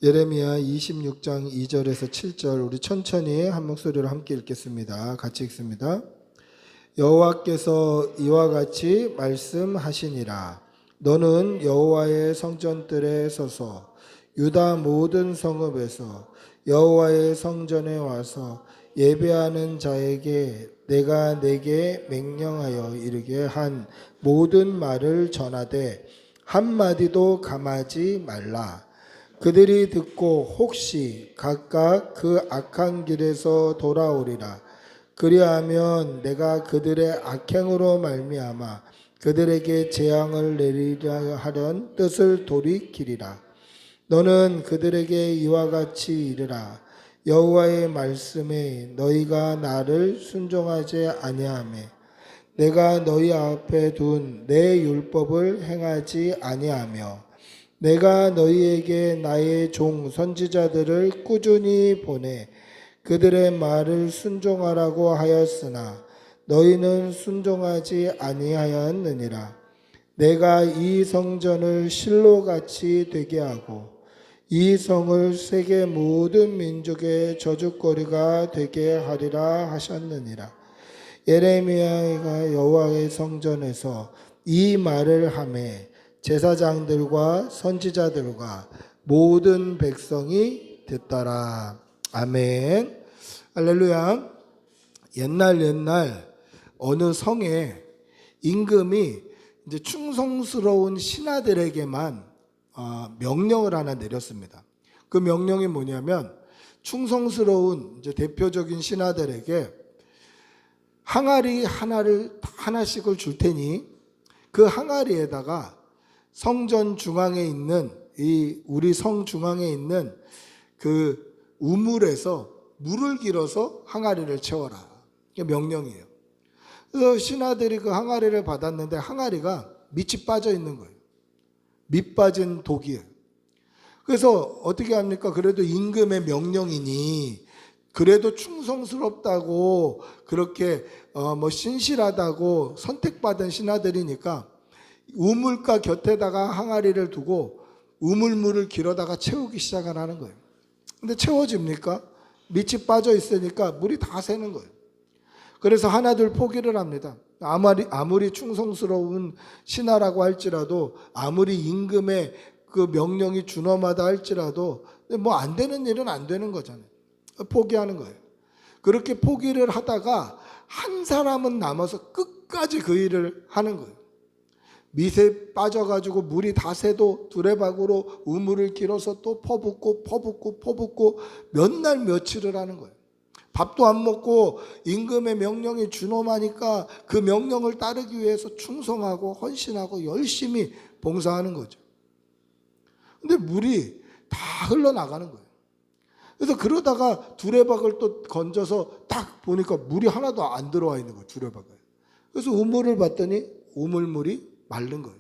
예레미야 26장 2절에서 7절 우리 천천히 한 목소리로 함께 읽겠습니다. 같이 읽습니다. 여호와께서 이와 같이 말씀하시니라. 너는 여호와의 성전들에 서서 유다 모든 성읍에서 여호와의 성전에 와서 예배하는 자에게 내가 내게 명령하여 이르게 한 모든 말을 전하되 한마디도 감하지 말라. 그들이 듣고 혹시 각각 그 악한 길에서 돌아오리라. 그리하면 내가 그들의 악행으로 말미암아 그들에게 재앙을 내리려 하려는 뜻을 돌이키리라. 너는 그들에게 이와 같이 이르라. 여호와의 말씀에 너희가 나를 순종하지 아니하매 내가 너희 앞에 둔 내 율법을 행하지 아니하며 내가 너희에게 나의 종 선지자들을 꾸준히 보내 그들의 말을 순종하라고 하였으나 너희는 순종하지 아니하였느니라. 내가 이 성전을 실로같이 되게 하고 이 성을 세계 모든 민족의 저주거리가 되게 하리라 하셨느니라. 예레미야가 여호와의 성전에서 이 말을 하매 제사장들과 선지자들과 모든 백성이 듣더라. 아멘. 할렐루야. 옛날 어느 성에 임금이 이제 충성스러운 신하들에게만 명령을 하나 내렸습니다. 그 명령이 뭐냐면 충성스러운 이제 대표적인 신하들에게 항아리 하나씩을 줄 테니 그 항아리에다가 성전 중앙에 있는 우리 성 중앙에 있는 그 우물에서 물을 길어서 항아리를 채워라. 이게 명령이에요. 그래서 신하들이 그 항아리를 받았는데 항아리가 밑이 빠져 있는 거예요. 밑 빠진 독이에요. 그래서 어떻게 합니까? 그래도 임금의 명령이니 그래도 충성스럽다고 그렇게 신실하다고 선택받은 신하들이니까 우물가 곁에다가 항아리를 두고 우물물을 길어다가 채우기 시작을 하는 거예요. 근데 채워집니까? 밑이 빠져 있으니까 물이 다 새는 거예요. 그래서 하나둘 포기를 합니다. 아무리 충성스러운 신하라고 할지라도 아무리 임금의 그 명령이 준엄하다 할지라도 뭐 안 되는 일은 안 되는 거잖아요. 포기하는 거예요. 그렇게 포기를 하다가 한 사람은 남아서 끝까지 그 일을 하는 거예요. 밑에 빠져가지고 물이 다 새도 두레박으로 우물을 길어서 또 퍼붓고 몇 날 며칠을 하는 거예요. 밥도 안 먹고 임금의 명령이 준엄하니까 그 명령을 따르기 위해서 충성하고 헌신하고 열심히 봉사하는 거죠. 근데 물이 다 흘러나가는 거예요. 그래서 그러다가 두레박을 또 건져서 딱 보니까 물이 하나도 안 들어와 있는 거예요. 두레박에. 그래서 우물을 봤더니 우물물이 마른 거예요.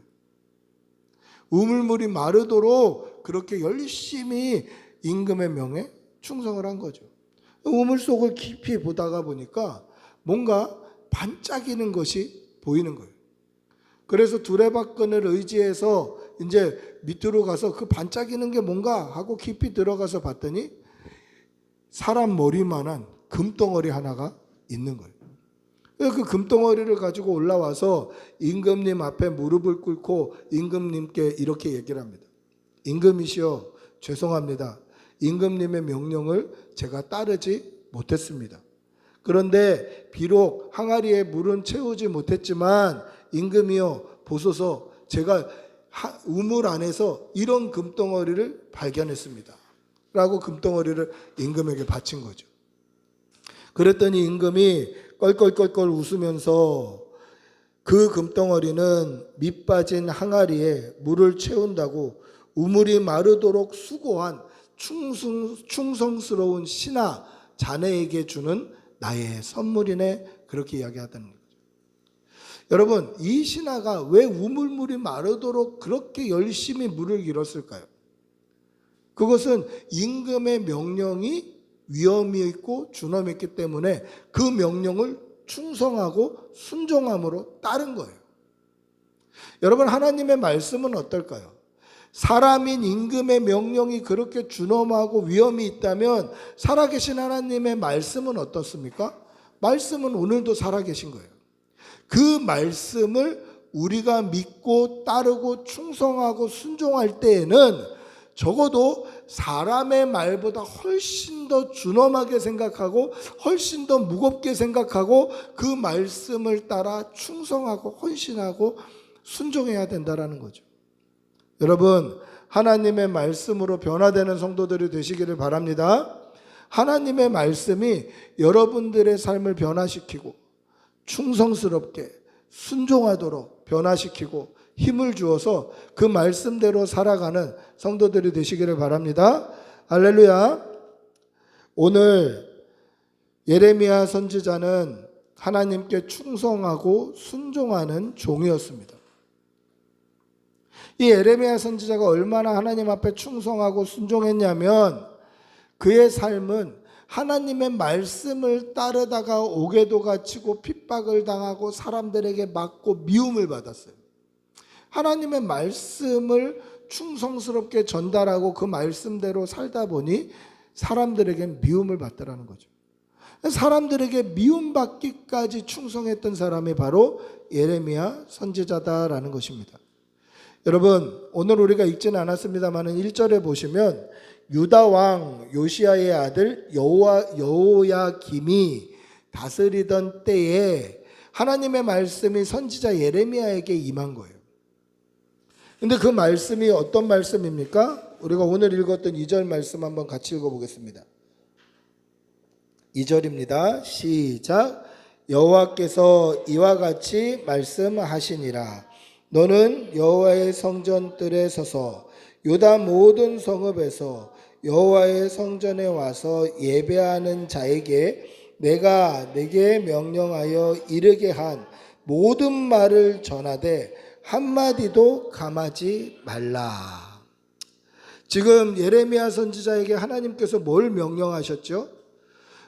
우물물이 마르도록 그렇게 열심히 임금의 명에 충성을 한 거죠. 우물 속을 깊이 보다가 보니까 뭔가 반짝이는 것이 보이는 거예요. 그래서 두레박근을 의지해서 이제 밑으로 가서 그 반짝이는 게 뭔가 하고 깊이 들어가서 봤더니 사람 머리만한 금덩어리 하나가 있는 거예요. 그 금덩어리를 가지고 올라와서 임금님 앞에 무릎을 꿇고 임금님께 이렇게 얘기를 합니다. 임금이시여, 죄송합니다. 임금님의 명령을 제가 따르지 못했습니다. 그런데 비록 항아리에 물은 채우지 못했지만 임금이여 보소서, 제가 우물 안에서 이런 금덩어리를 발견했습니다. 라고 금덩어리를 임금에게 바친 거죠. 그랬더니 임금이 껄껄껄껄 웃으면서 그 금덩어리는 밑 빠진 항아리에 물을 채운다고 우물이 마르도록 수고한 충성스러운 신하 자네에게 주는 나의 선물이네, 그렇게 이야기하다는 거죠. 여러분, 이 신하가 왜 우물물이 마르도록 그렇게 열심히 물을 길었을까요? 그것은 임금의 명령이 위엄이 있고 준엄했기 때문에 그 명령을 충성하고 순종함으로 따른 거예요. 여러분, 하나님의 말씀은 어떨까요? 사람인 임금의 명령이 그렇게 준엄하고 위험이 있다면 살아계신 하나님의 말씀은 어떻습니까? 말씀은 오늘도 살아계신 거예요. 그 말씀을 우리가 믿고 따르고 충성하고 순종할 때에는 적어도 사람의 말보다 훨씬 더 준엄하게 생각하고 훨씬 더 무겁게 생각하고 그 말씀을 따라 충성하고 헌신하고 순종해야 된다라는 거죠. 여러분, 하나님의 말씀으로 변화되는 성도들이 되시기를 바랍니다. 하나님의 말씀이 여러분들의 삶을 변화시키고 충성스럽게 순종하도록 변화시키고 힘을 주어서 그 말씀대로 살아가는 성도들이 되시기를 바랍니다. 할렐루야. 오늘 예레미야 선지자는 하나님께 충성하고 순종하는 종이었습니다. 이 예레미야 선지자가 얼마나 하나님 앞에 충성하고 순종했냐면 그의 삶은 하나님의 말씀을 따르다가 오개도 갇히고 핍박을 당하고 사람들에게 맞고 미움을 받았어요. 하나님의 말씀을 충성스럽게 전달하고 그 말씀대로 살다 보니 사람들에게 미움을 받더라는 거죠. 사람들에게 미움받기까지 충성했던 사람이 바로 예레미야 선지자다라는 것입니다. 여러분, 오늘 우리가 읽지는 않았습니다만 1절에 보시면 유다 왕 요시야의 아들 여호야김이 다스리던 때에 하나님의 말씀이 선지자 예레미야에게 임한 거예요. 근데 그 말씀이 어떤 말씀입니까? 우리가 오늘 읽었던 2절 말씀 한번 같이 읽어보겠습니다. 2절입니다. 시작. 여호와께서 이와 같이 말씀하시니라. 너는 여호와의 성전뜰에 서서 유다 모든 성읍에서 여호와의 성전에 와서 예배하는 자에게 내가 네게 명령하여 이르게 한 모든 말을 전하되 한마디도 감하지 말라. 지금 예레미야 선지자에게 하나님께서 뭘 명령하셨죠?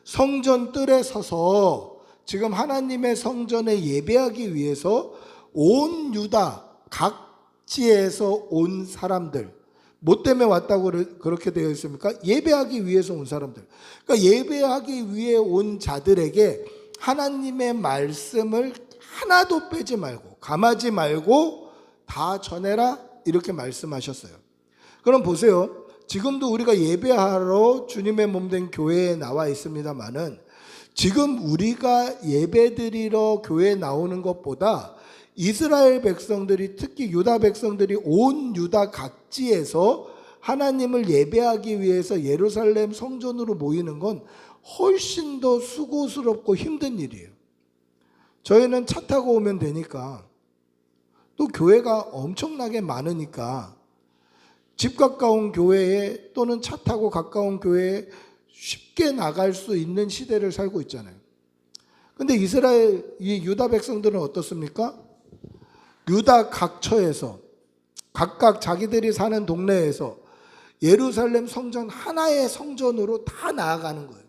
성전 뜰에 서서 지금 하나님의 성전에 예배하기 위해서 온 유다 각지에서 온 사람들, 뭐 때문에 왔다고 그렇게 되어 있습니까? 예배하기 위해서 온 사람들. 그러니까 예배하기 위해 온 자들에게 하나님의 말씀을 하나도 빼지 말고 감하지 말고 다 전해라 이렇게 말씀하셨어요. 그럼 보세요. 지금도 우리가 예배하러 주님의 몸된 교회에 나와 있습니다만은 지금 우리가 예배드리러 교회에 나오는 것보다 이스라엘 백성들이 특히 유다 백성들이 온 유다 각지에서 하나님을 예배하기 위해서 예루살렘 성전으로 모이는 건 훨씬 더 수고스럽고 힘든 일이에요. 저희는 차 타고 오면 되니까 또 교회가 엄청나게 많으니까 집 가까운 교회에 또는 차 타고 가까운 교회에 쉽게 나갈 수 있는 시대를 살고 있잖아요. 근데 이스라엘 이 유다 백성들은 어떻습니까? 유다 각처에서 각각 자기들이 사는 동네에서 예루살렘 성전 하나의 성전으로 다 나아가는 거예요.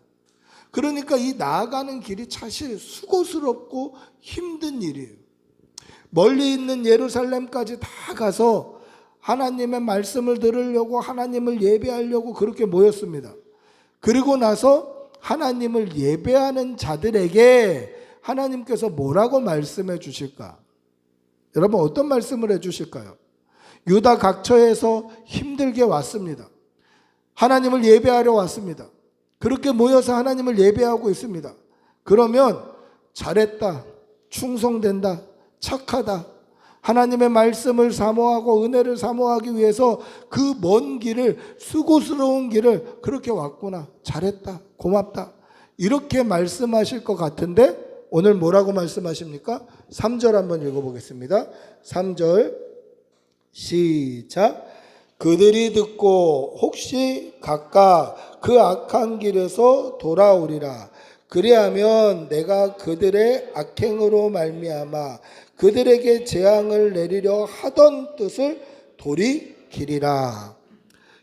그러니까 이 나아가는 길이 사실 수고스럽고 힘든 일이에요. 멀리 있는 예루살렘까지 다 가서 하나님의 말씀을 들으려고 하나님을 예배하려고 그렇게 모였습니다. 그리고 나서 하나님을 예배하는 자들에게 하나님께서 뭐라고 말씀해 주실까? 여러분 어떤 말씀을 해 주실까요? 유다 각처에서 힘들게 왔습니다. 하나님을 예배하러 왔습니다. 그렇게 모여서 하나님을 예배하고 있습니다. 그러면 잘했다, 충성된다, 착하다, 하나님의 말씀을 사모하고 은혜를 사모하기 위해서 그 먼 길을 수고스러운 길을 그렇게 왔구나, 잘했다, 고맙다 이렇게 말씀하실 것 같은데 오늘 뭐라고 말씀하십니까? 3절 한번 읽어보겠습니다. 3절 시작. 그들이 듣고 혹시 각각 그 악한 길에서 돌아오리라. 그리하면 내가 그들의 악행으로 말미암아 그들에게 재앙을 내리려 하던 뜻을 돌이키리라.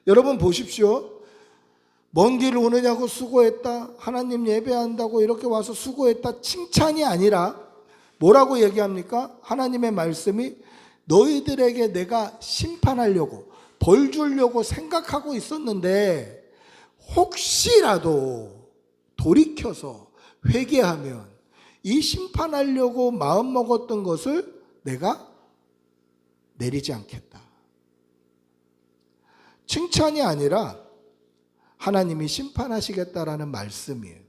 여러분 보십시오. 먼 길 오느냐고 수고했다, 하나님 예배한다고 이렇게 와서 수고했다, 칭찬이 아니라 뭐라고 얘기합니까? 하나님의 말씀이 너희들에게 내가 심판하려고 벌 주려고 생각하고 있었는데 혹시라도 돌이켜서 회개하면 이 심판하려고 마음먹었던 것을 내가 내리지 않겠다. 칭찬이 아니라 하나님이 심판하시겠다라는 말씀이에요.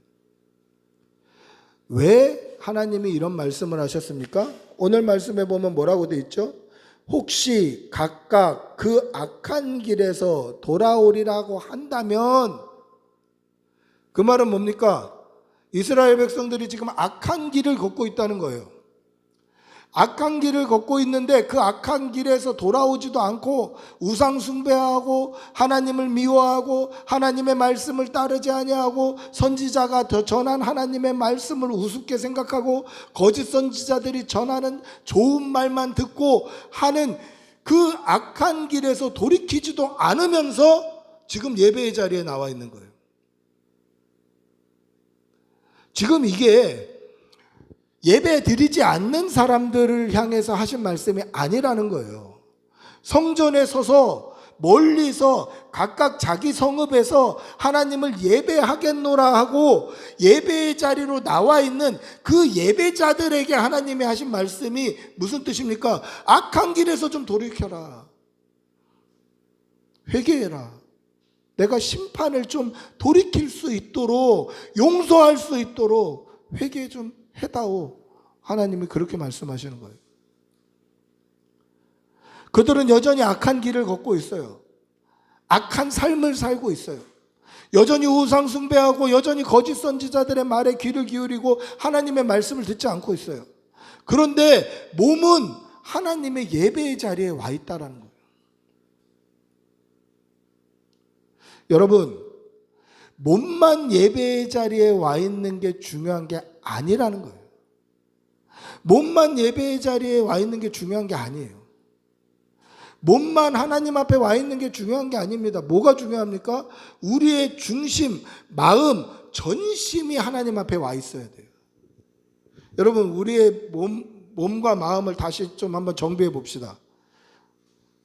왜 하나님이 이런 말씀을 하셨습니까? 오늘 말씀에 보면 뭐라고 되어 있죠? 혹시 각각 그 악한 길에서 돌아오리라고 한다면, 그 말은 뭡니까? 이스라엘 백성들이 지금 악한 길을 걷고 있다는 거예요. 악한 길을 걷고 있는데 그 악한 길에서 돌아오지도 않고 우상 숭배하고 하나님을 미워하고 하나님의 말씀을 따르지 아니하고 선지자가 더 전한 하나님의 말씀을 우습게 생각하고 거짓 선지자들이 전하는 좋은 말만 듣고 하는 그 악한 길에서 돌이키지도 않으면서 지금 예배의 자리에 나와 있는 거예요. 지금 이게 예배 드리지 않는 사람들을 향해서 하신 말씀이 아니라는 거예요. 성전에 서서 멀리서 각각 자기 성읍에서 하나님을 예배하겠노라 하고 예배의 자리로 나와 있는 그 예배자들에게 하나님이 하신 말씀이 무슨 뜻입니까? 악한 길에서 좀 돌이켜라. 회개해라. 내가 심판을 좀 돌이킬 수 있도록, 용서할 수 있도록 회개 좀 해다오. 하나님이 그렇게 말씀하시는 거예요. 그들은 여전히 악한 길을 걷고 있어요. 악한 삶을 살고 있어요. 여전히 우상 숭배하고 여전히 거짓 선지자들의 말에 귀를 기울이고 하나님의 말씀을 듣지 않고 있어요. 그런데 몸은 하나님의 예배의 자리에 와 있다라는 거예요. 여러분, 몸만 예배의 자리에 와 있는 게 중요한 게 아니라는 거예요. 몸만 예배의 자리에 와 있는 게 중요한 게 아니에요. 몸만 하나님 앞에 와 있는 게 중요한 게 아닙니다. 뭐가 중요합니까? 우리의 중심, 마음, 전심이 하나님 앞에 와 있어야 돼요. 여러분, 우리의 몸과 마음을 다시 좀 한번 정비해 봅시다.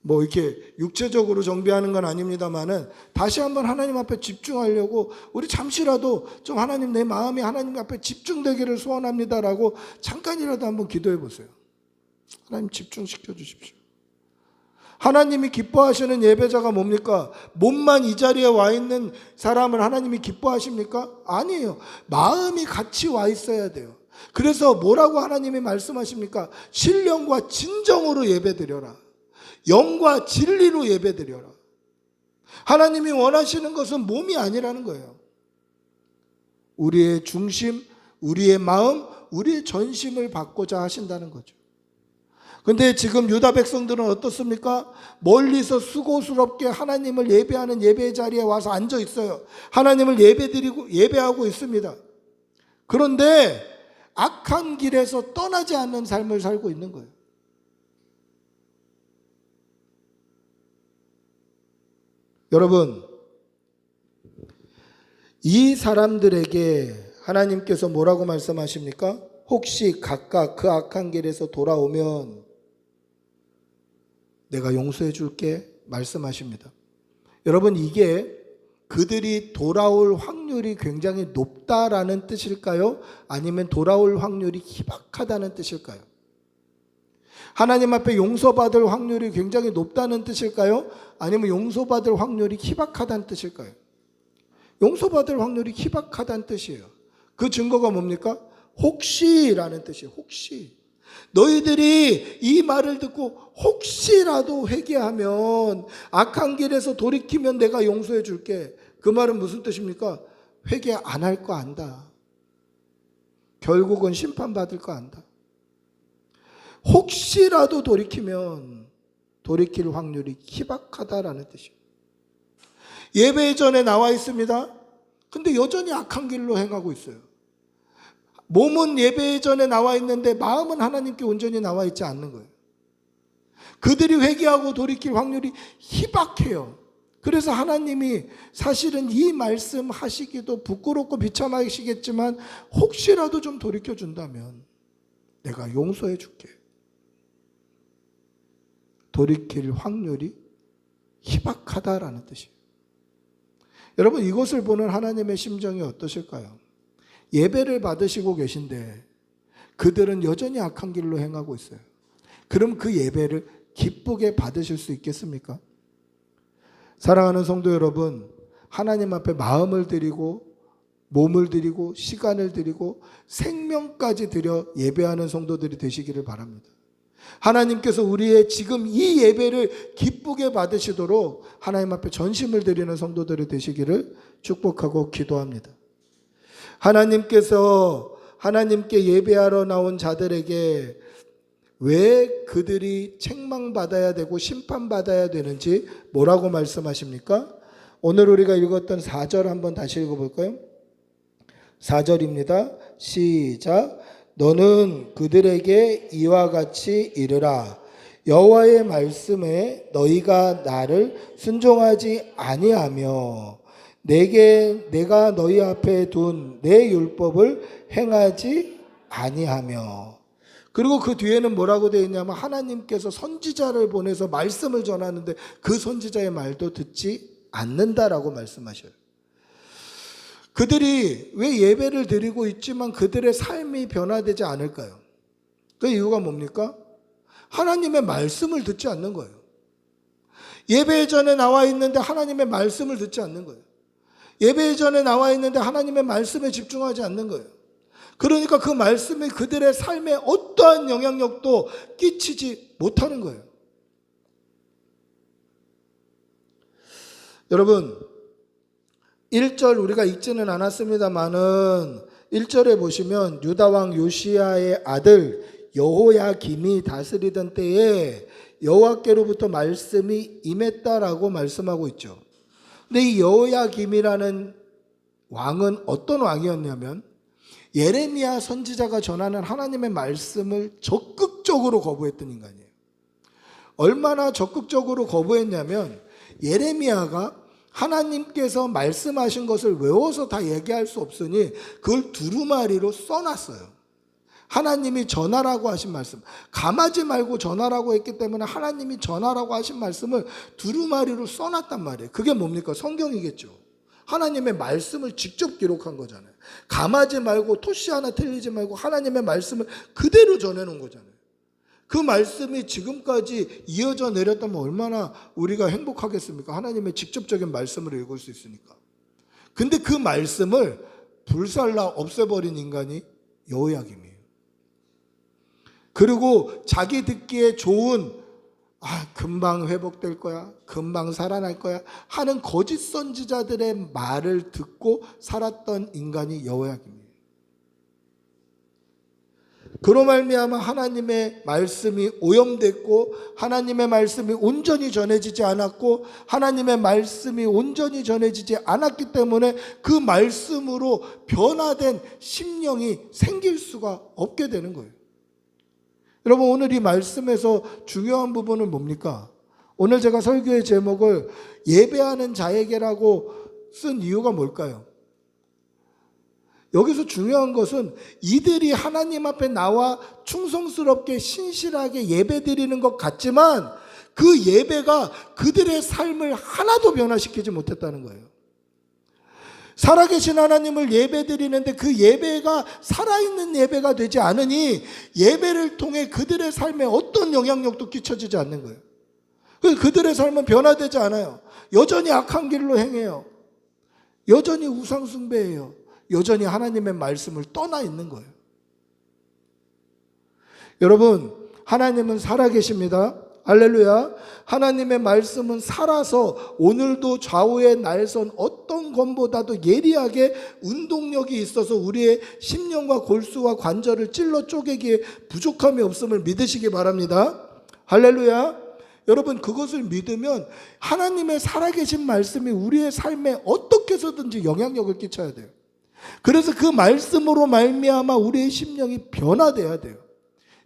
뭐 이렇게 육체적으로 정비하는 건 아닙니다만은 다시 한번 하나님 앞에 집중하려고 우리 잠시라도 좀 하나님, 내 마음이 하나님 앞에 집중되기를 소원합니다라고 잠깐이라도 한번 기도해 보세요. 하나님 집중시켜 주십시오. 하나님이 기뻐하시는 예배자가 뭡니까? 몸만 이 자리에 와 있는 사람을 하나님이 기뻐하십니까? 아니에요. 마음이 같이 와 있어야 돼요. 그래서 뭐라고 하나님이 말씀하십니까? 신령과 진정으로 예배드려라. 영과 진리로 예배드려라. 하나님이 원하시는 것은 몸이 아니라는 거예요. 우리의 중심, 우리의 마음, 우리의 전심을 받고자 하신다는 거죠. 근데 지금 유다 백성들은 어떻습니까? 멀리서 수고스럽게 하나님을 예배하는 예배의 자리에 와서 앉아 있어요. 하나님을 예배하고 있습니다. 그런데 악한 길에서 떠나지 않는 삶을 살고 있는 거예요. 여러분, 이 사람들에게 하나님께서 뭐라고 말씀하십니까? 혹시 각각 그 악한 길에서 돌아오면 내가 용서해 줄게 말씀하십니다. 여러분, 이게 그들이 돌아올 확률이 굉장히 높다라는 뜻일까요? 아니면 돌아올 확률이 희박하다는 뜻일까요? 하나님 앞에 용서받을 확률이 굉장히 높다는 뜻일까요? 아니면 용서받을 확률이 희박하다는 뜻일까요? 용서받을 확률이 희박하다는 뜻이에요. 그 증거가 뭡니까? 혹시라는 뜻이에요. 혹시. 너희들이 이 말을 듣고 혹시라도 회개하면, 악한 길에서 돌이키면 내가 용서해 줄게. 그 말은 무슨 뜻입니까? 회개 안 할 거 안다. 결국은 심판받을 거 안다. 혹시라도 돌이키면 돌이킬 확률이 희박하다라는 뜻이에요. 예배 전에 나와 있습니다. 근데 여전히 악한 길로 행하고 있어요. 몸은 예배 전에 나와 있는데 마음은 하나님께 온전히 나와 있지 않는 거예요. 그들이 회개하고 돌이킬 확률이 희박해요. 그래서 하나님이 사실은 이 말씀 하시기도 부끄럽고 비참하시겠지만 혹시라도 좀 돌이켜 준다면 내가 용서해 줄게. 돌이킬 확률이 희박하다라는 뜻이에요. 여러분, 이것을 보는 하나님의 심정이 어떠실까요? 예배를 받으시고 계신데 그들은 여전히 악한 길로 행하고 있어요. 그럼 그 예배를 기쁘게 받으실 수 있겠습니까? 사랑하는 성도 여러분, 하나님 앞에 마음을 드리고 몸을 드리고 시간을 드리고 생명까지 드려 예배하는 성도들이 되시기를 바랍니다. 하나님께서 우리의 지금 이 예배를 기쁘게 받으시도록 하나님 앞에 전심을 드리는 성도들이 되시기를 축복하고 기도합니다. 하나님께서 하나님께 예배하러 나온 자들에게 왜 그들이 책망받아야 되고 심판받아야 되는지 뭐라고 말씀하십니까? 오늘 우리가 읽었던 4절 한번 다시 읽어볼까요? 4절입니다. 시작. 너는 그들에게 이와 같이 이르라. 여호와의 말씀에 너희가 나를 순종하지 아니하며 내가 너희 앞에 둔 내 율법을 행하지 아니하며. 그리고 그 뒤에는 뭐라고 되어 있냐면 하나님께서 선지자를 보내서 말씀을 전하는데 그 선지자의 말도 듣지 않는다라고 말씀하셔요. 그들이 왜 예배를 드리고 있지만 그들의 삶이 변화되지 않을까요? 그 이유가 뭡니까? 하나님의 말씀을 듣지 않는 거예요. 예배 전에 나와 있는데 하나님의 말씀을 듣지 않는 거예요. 예배 전에 나와 있는데 하나님의 말씀에 집중하지 않는 거예요. 그러니까 그 말씀이 그들의 삶에 어떠한 영향력도 끼치지 못하는 거예요. 여러분, 1절 우리가 읽지는 않았습니다만은 1절에 보시면 유다왕 요시야의 아들 여호야김이 다스리던 때에 여호와께로부터 말씀이 임했다라고 말씀하고 있죠. 근데 이 여호야김이라는 왕은 어떤 왕이었냐면 예레미야 선지자가 전하는 하나님의 말씀을 적극적으로 거부했던 인간이에요. 얼마나 적극적으로 거부했냐면 예레미야가 하나님께서 말씀하신 것을 외워서 다 얘기할 수 없으니 그걸 두루마리로 써놨어요. 하나님이 전하라고 하신 말씀, 감하지 말고 전하라고 했기 때문에 하나님이 전하라고 하신 말씀을 두루마리로 써놨단 말이에요. 그게 뭡니까? 성경이겠죠. 하나님의 말씀을 직접 기록한 거잖아요. 감하지 말고 토시 하나 틀리지 말고 하나님의 말씀을 그대로 전해놓은 거잖아요. 그 말씀이 지금까지 이어져 내렸다면 얼마나 우리가 행복하겠습니까? 하나님의 직접적인 말씀을 읽을 수 있으니까. 근데 그 말씀을 불살라 없애버린 인간이 여호야김이에요. 그리고 자기 듣기에 좋은 금방 회복될 거야, 금방 살아날 거야 하는 거짓 선지자들의 말을 듣고 살았던 인간이 여호야김이에요. 그로 말미암아 하나님의 말씀이 오염됐고 하나님의 말씀이 온전히 전해지지 않았고 하나님의 말씀이 온전히 전해지지 않았기 때문에 그 말씀으로 변화된 심령이 생길 수가 없게 되는 거예요. 여러분, 오늘 이 말씀에서 중요한 부분은 뭡니까? 오늘 제가 설교의 제목을 예배하는 자에게라고 쓴 이유가 뭘까요? 여기서 중요한 것은 이들이 하나님 앞에 나와 충성스럽게 신실하게 예배드리는 것 같지만 그 예배가 그들의 삶을 하나도 변화시키지 못했다는 거예요. 살아계신 하나님을 예배드리는데 그 예배가 살아있는 예배가 되지 않으니 예배를 통해 그들의 삶에 어떤 영향력도 끼쳐지지 않는 거예요. 그들의 삶은 변화되지 않아요. 여전히 악한 길로 행해요. 여전히 우상 숭배해요. 여전히 하나님의 말씀을 떠나 있는 거예요. 여러분, 하나님은 살아계십니다. 할렐루야. 하나님의 말씀은 살아서 오늘도 좌우의 날선 어떤 것보다도 예리하게 운동력이 있어서 우리의 심령과 골수와 관절을 찔러 쪼개기에 부족함이 없음을 믿으시기 바랍니다. 할렐루야. 여러분, 그것을 믿으면 하나님의 살아계신 말씀이 우리의 삶에 어떻게 해서든지 영향력을 끼쳐야 돼요. 그래서 그 말씀으로 말미암아 우리의 심령이 변화돼야 돼요.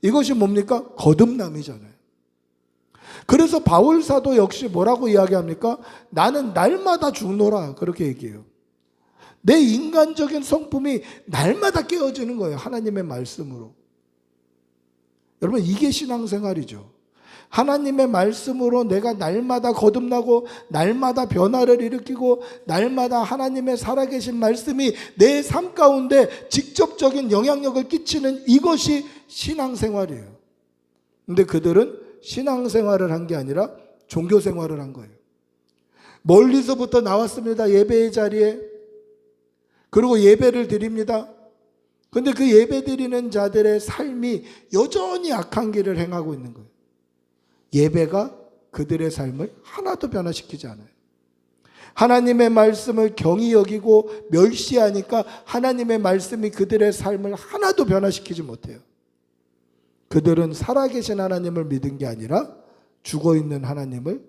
이것이 뭡니까? 거듭남이잖아요. 그래서 바울 사도 역시 뭐라고 이야기합니까? 나는 날마다 죽노라, 그렇게 얘기해요. 내 인간적인 성품이 날마다 깨어지는 거예요. 하나님의 말씀으로. 여러분, 이게 신앙생활이죠. 하나님의 말씀으로 내가 날마다 거듭나고 날마다 변화를 일으키고 날마다 하나님의 살아계신 말씀이 내 삶 가운데 직접적인 영향력을 끼치는 이것이 신앙생활이에요. 근데 그들은 신앙생활을 한 게 아니라 종교생활을 한 거예요. 멀리서부터 나왔습니다. 예배의 자리에. 그리고 예배를 드립니다. 근데 그 예배 드리는 자들의 삶이 여전히 악한 길을 행하고 있는 거예요. 예배가 그들의 삶을 하나도 변화시키지 않아요. 하나님의 말씀을 경히 여기고 멸시하니까 하나님의 말씀이 그들의 삶을 하나도 변화시키지 못해요. 그들은 살아계신 하나님을 믿은 게 아니라 죽어있는 하나님을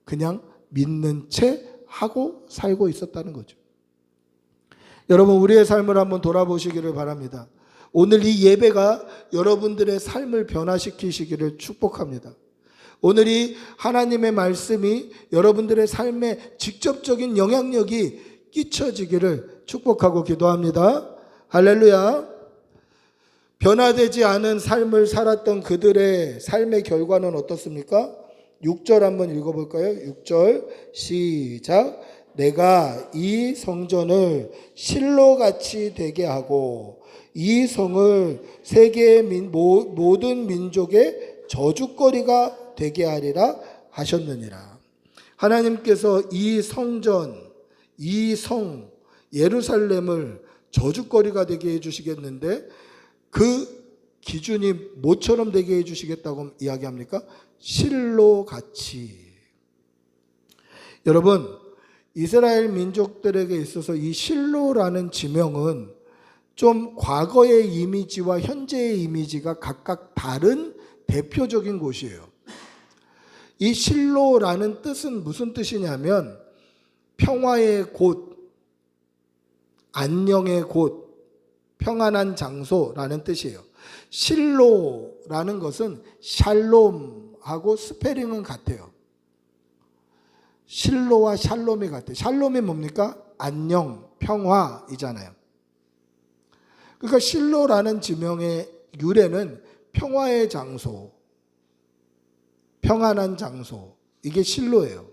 그냥 믿는 채 하고 살고 있었다는 거죠. 여러분, 우리의 삶을 한번 돌아보시기를 바랍니다. 오늘 이 예배가 여러분들의 삶을 변화시키시기를 축복합니다. 오늘 이 하나님의 말씀이 여러분들의 삶에 직접적인 영향력이 끼쳐지기를 축복하고 기도합니다. 할렐루야. 변화되지 않은 삶을 살았던 그들의 삶의 결과는 어떻습니까? 6절 한번 읽어볼까요? 6절 시작. 내가 이 성전을 실로같이 되게 하고 이 성을 세계의 모든 민족의 저주거리가 되게 하리라 하셨느니라. 하나님께서 이 성전, 이 성 예루살렘을 저주거리가 되게 해주시겠는데 그 기준이 뭐처럼 되게 해주시겠다고 이야기합니까? 실로같이. 여러분, 이스라엘 민족들에게 있어서 이 실로라는 지명은 좀 과거의 이미지와 현재의 이미지가 각각 다른 대표적인 곳이에요. 이 실로라는 뜻은 무슨 뜻이냐면 평화의 곳, 안녕의 곳, 평안한 장소라는 뜻이에요. 실로라는 것은 샬롬하고 스페링은 같아요. 실로와 샬롬이 같아요. 샬롬이 뭡니까? 안녕, 평화이잖아요. 그러니까 실로라는 지명의 유래는 평화의 장소, 평안한 장소, 이게 실로예요.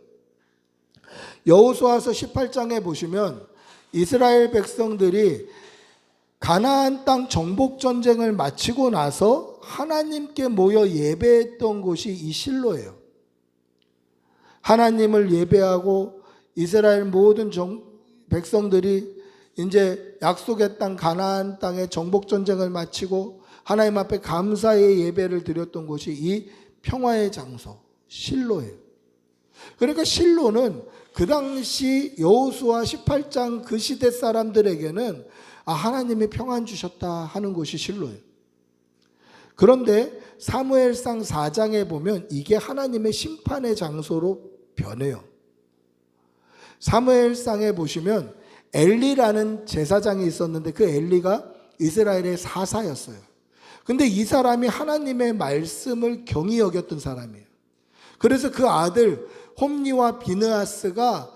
여호수아서 18장에 보시면 이스라엘 백성들이 가나안 땅 정복 전쟁을 마치고 나서 하나님께 모여 예배했던 곳이 이 실로예요. 하나님을 예배하고 이스라엘 모든 백성들이 이제 약속의 땅 가나안 땅의 정복 전쟁을 마치고 하나님 앞에 감사의 예배를 드렸던 곳이 이 평화의 장소 실로예요. 그러니까 실로는 그 당시 여호수아 18장 그 시대 사람들에게는 하나님이 평안 주셨다 하는 곳이 실로예요. 그런데 사무엘상 4장에 보면 이게 하나님의 심판의 장소로 변해요. 사무엘상에 보시면 엘리라는 제사장이 있었는데 그 엘리가 이스라엘의 사사였어요. 근데 이 사람이 하나님의 말씀을 경히 여겼던 사람이에요. 그래서 그 아들 홈니와 비느하스가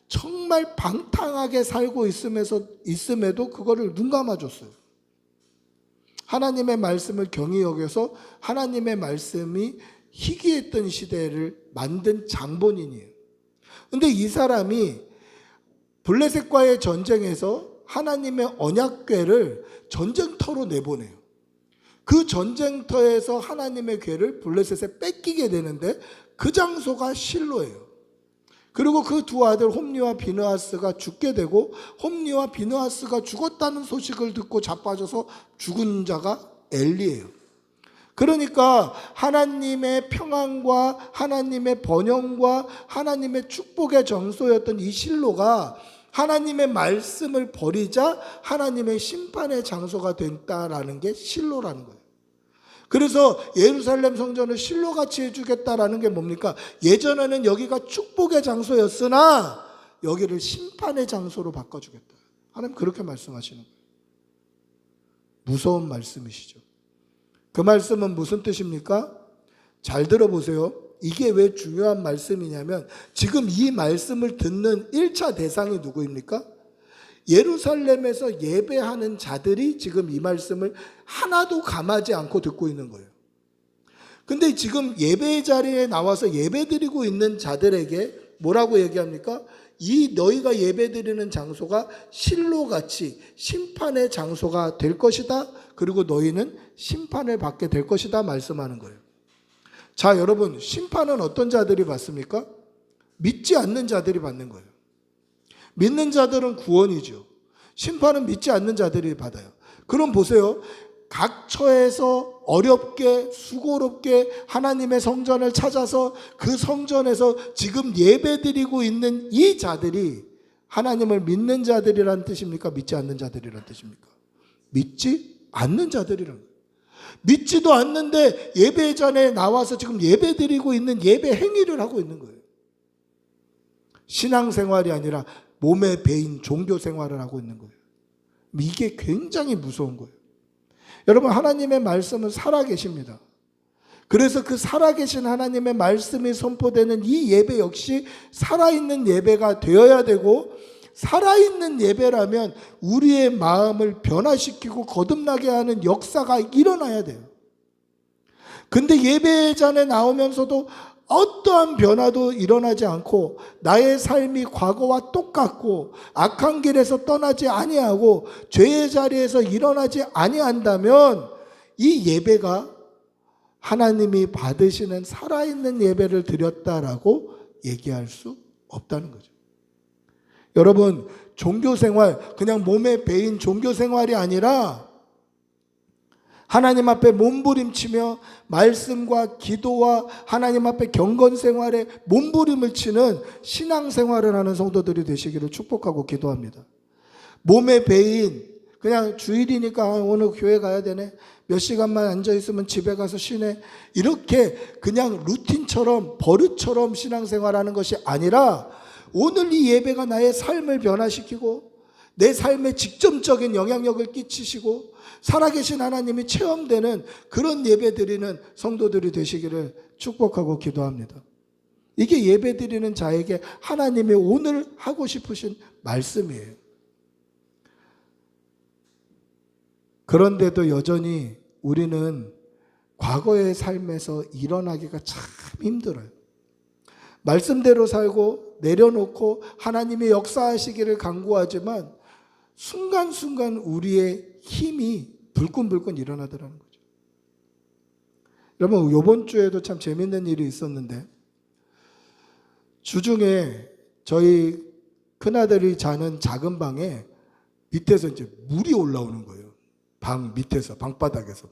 정말 방탕하게 살고 있음에도 그거를 눈 감아줬어요. 하나님의 말씀을 경히 여겨서 하나님의 말씀이 희귀했던 시대를 만든 장본인이에요. 근데 이 사람이 블레셋과의 전쟁에서 하나님의 언약궤를 전쟁터로 내보내요. 그 전쟁터에서 하나님의 궤를 블레셋에 뺏기게 되는데 그 장소가 실로예요. 그리고 그 두 아들 홈니와 비느하스가 죽게 되고 홈니와 비느하스가 죽었다는 소식을 듣고 자빠져서 죽은 자가 엘리예요. 그러니까 하나님의 평안과 하나님의 번영과 하나님의 축복의 장소였던 이 실로가 하나님의 말씀을 버리자 하나님의 심판의 장소가 됐다라는 게 실로라는 거예요. 그래서 예루살렘 성전을 실로같이 해주겠다라는 게 뭡니까? 예전에는 여기가 축복의 장소였으나 여기를 심판의 장소로 바꿔주겠다. 하나님 그렇게 말씀하시는 거예요. 무서운 말씀이시죠. 그 말씀은 무슨 뜻입니까? 잘 들어보세요. 이게 왜 중요한 말씀이냐면 지금 이 말씀을 듣는 1차 대상이 누구입니까? 예루살렘에서 예배하는 자들이 지금 이 말씀을 하나도 감하지 않고 듣고 있는 거예요. 근데 지금 예배 자리에 나와서 예배 드리고 있는 자들에게 뭐라고 얘기합니까? 이 너희가 예배 드리는 장소가 실로같이 심판의 장소가 될 것이다. 그리고 너희는 심판을 받게 될 것이다 말씀하는 거예요. 자, 여러분, 심판은 어떤 자들이 받습니까? 믿지 않는 자들이 받는 거예요. 믿는 자들은 구원이죠. 심판은 믿지 않는 자들이 받아요. 그럼 보세요. 각 처에서 어렵게 수고롭게 하나님의 성전을 찾아서 그 성전에서 지금 예배드리고 있는 이 자들이 하나님을 믿는 자들이란 뜻입니까? 믿지 않는 자들이란 뜻입니까? 믿지 않는 자들이란 거예요. 믿지도 않는데 예배전에 나와서 지금 예배드리고 있는 예배 행위를 하고 있는 거예요. 신앙생활이 아니라 몸에 배인 종교생활을 하고 있는 거예요. 이게 굉장히 무서운 거예요. 여러분, 하나님의 말씀은 살아계십니다. 그래서 그 살아계신 하나님의 말씀이 선포되는 이 예배 역시 살아있는 예배가 되어야 되고, 살아있는 예배라면 우리의 마음을 변화시키고 거듭나게 하는 역사가 일어나야 돼요. 근데 예배전에 나오면서도 어떠한 변화도 일어나지 않고 나의 삶이 과거와 똑같고 악한 길에서 떠나지 아니하고 죄의 자리에서 일어나지 아니한다면 이 예배가 하나님이 받으시는 살아있는 예배를 드렸다라고 얘기할 수 없다는 거죠. 여러분, 종교생활, 그냥 몸에 배인 종교생활이 아니라 하나님 앞에 몸부림치며 말씀과 기도와 하나님 앞에 경건생활에 몸부림을 치는 신앙생활을 하는 성도들이 되시기를 축복하고 기도합니다. 몸에 배인, 그냥 주일이니까 오늘 교회 가야 되네, 몇 시간만 앉아있으면 집에 가서 쉬네, 이렇게 그냥 루틴처럼 버릇처럼 신앙생활하는 것이 아니라 오늘 이 예배가 나의 삶을 변화시키고 내 삶에 직접적인 영향력을 끼치시고 살아계신 하나님이 체험되는 그런 예배드리는 성도들이 되시기를 축복하고 기도합니다. 이게 예배드리는 자에게 하나님이 오늘 하고 싶으신 말씀이에요. 그런데도 여전히 우리는 과거의 삶에서 일어나기가 참 힘들어요. 말씀대로 살고 내려놓고 하나님의 역사하시기를 간구하지만 순간순간 우리의 힘이 불끈불끈 일어나더라는 거죠. 여러분, 이번 주에도 참 재밌는 일이 있었는데, 주중에 저희 큰아들이 자는 작은 방에 밑에서 이제 물이 올라오는 거예요. 방 밑에서, 방바닥에서.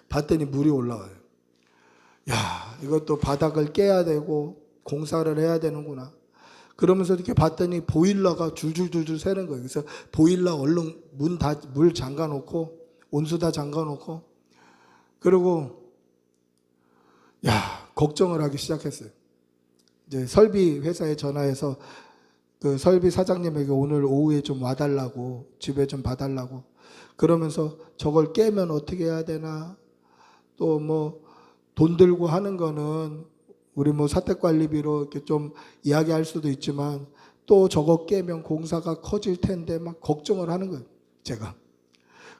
봤더니 물이 올라와요. 야, 이것도 바닥을 깨야 되고 공사를 해야 되는구나. 그러면서 이렇게 봤더니 보일러가 줄줄줄줄 새는 거예요. 그래서 보일러 얼른 물 잠가 놓고 온수 다 잠가 놓고, 그리고 걱정을 하기 시작했어요. 이제 설비 회사에 전화해서 그 설비 사장님에게 오늘 오후에 좀 와달라고, 집에 좀 봐달라고. 그러면서 저걸 깨면 어떻게 해야 되나, 또 뭐 돈 들고 하는 거는 우리 뭐 사택관리비로 이렇게 좀 이야기할 수도 있지만 또 저거 깨면 공사가 커질 텐데 막 걱정을 하는 거예요, 제가.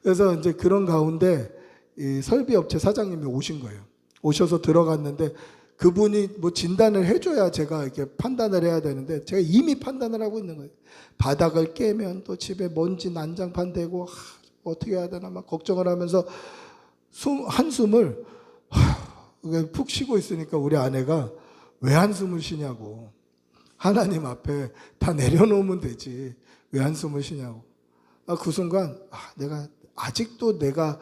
그래서 이제 그런 가운데 이 설비업체 사장님이 오신 거예요. 오셔서 들어갔는데 그분이 뭐 진단을 해줘야 제가 이렇게 판단을 해야 되는데 제가 이미 판단을 하고 있는 거예요. 바닥을 깨면 또 집에 먼지 난장판 되고 어떻게 해야 되나 막 걱정을 하면서 한숨을 푹 쉬고 있으니까 우리 아내가 왜 한숨을 쉬냐고, 하나님 앞에 다 내려놓으면 되지 왜 한숨을 쉬냐고. 그 순간 내가 아직도 내가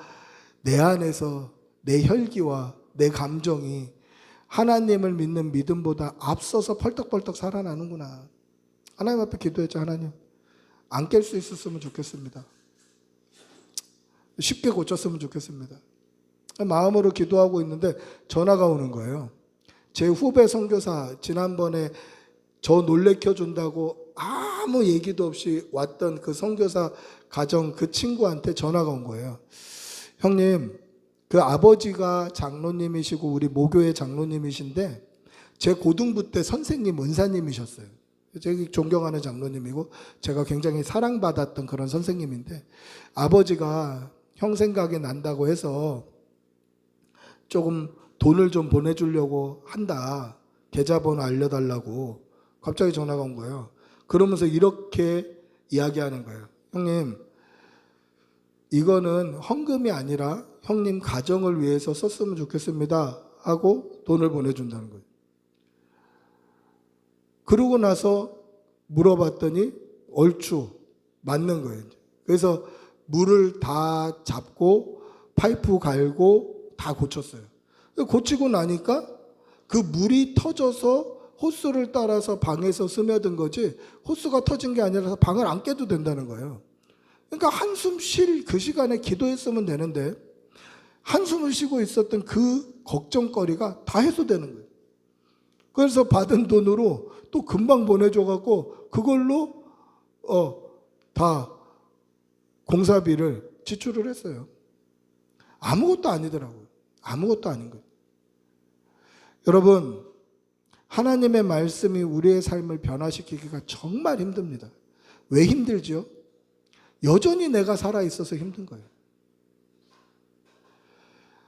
내 안에서 내 혈기와 내 감정이 하나님을 믿는 믿음보다 앞서서 펄떡펄떡 살아나는구나. 하나님 앞에 기도했죠. 하나님, 안 깰 수 있었으면 좋겠습니다. 쉽게 고쳤으면 좋겠습니다. 마음으로 기도하고 있는데 전화가 오는 거예요. 제 후배 선교사, 지난번에 저 놀래켜 준다고 아무 얘기도 없이 왔던 그 선교사 가정 그 친구한테 전화가 온 거예요. 형님, 그 아버지가 장로님이시고 우리 모교의 장로님이신데 제 고등부 때 선생님 은사님이셨어요. 제가 존경하는 장로님이고 제가 굉장히 사랑받았던 그런 선생님인데, 아버지가 형 생각이 난다고 해서 조금 돈을 좀 보내주려고 한다. 계좌번호 알려달라고 갑자기 전화가 온 거예요. 그러면서 이렇게 이야기하는 거예요. 형님, 이거는 헌금이 아니라 형님 가정을 위해서 썼으면 좋겠습니다 하고 돈을 보내준다는 거예요. 그러고 나서 물어봤더니 얼추 맞는 거예요. 그래서 물을 다 잡고 파이프 갈고 다 고쳤어요. 고치고 나니까 그 물이 터져서 호스를 따라서 방에서 스며든 거지 호스가 터진 게 아니라서 방을 안 깨도 된다는 거예요. 그러니까 한숨 쉴 그 시간에 기도했으면 되는데 한숨을 쉬고 있었던 그 걱정거리가 다 해소되는 거예요. 그래서 받은 돈으로 또 금방 보내줘갖고 그걸로 다 공사비를 지출을 했어요. 아무것도 아니더라고요. 아무것도 아닌 거예요. 여러분, 하나님의 말씀이 우리의 삶을 변화시키기가 정말 힘듭니다. 왜 힘들죠? 여전히 내가 살아있어서 힘든 거예요.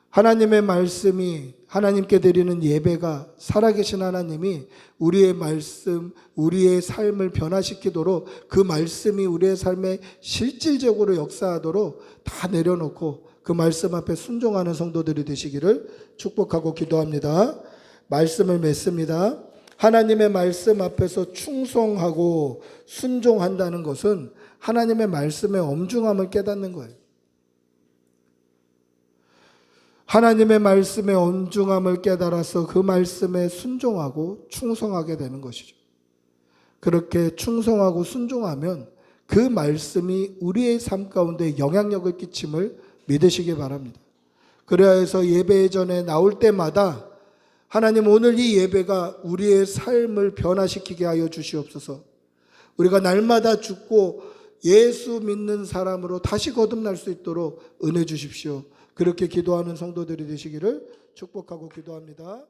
하나님의 말씀이, 하나님께 드리는 예배가 살아계신 하나님이 우리의 말씀, 우리의 삶을 변화시키도록 그 말씀이 우리의 삶에 실질적으로 역사하도록 다 내려놓고 그 말씀 앞에 순종하는 성도들이 되시기를 축복하고 기도합니다. 말씀을 맺습니다. 하나님의 말씀 앞에서 충성하고 순종한다는 것은 하나님의 말씀의 엄중함을 깨닫는 거예요. 하나님의 말씀의 엄중함을 깨달아서 그 말씀에 순종하고 충성하게 되는 것이죠. 그렇게 충성하고 순종하면 그 말씀이 우리의 삶 가운데 영향력을 끼침을 믿으시기 바랍니다. 그래야 해서 예배 전에 나올 때마다 하나님, 오늘 이 예배가 우리의 삶을 변화시키게 하여 주시옵소서. 우리가 날마다 죽고 예수 믿는 사람으로 다시 거듭날 수 있도록 은혜 주십시오. 그렇게 기도하는 성도들이 되시기를 축복하고 기도합니다.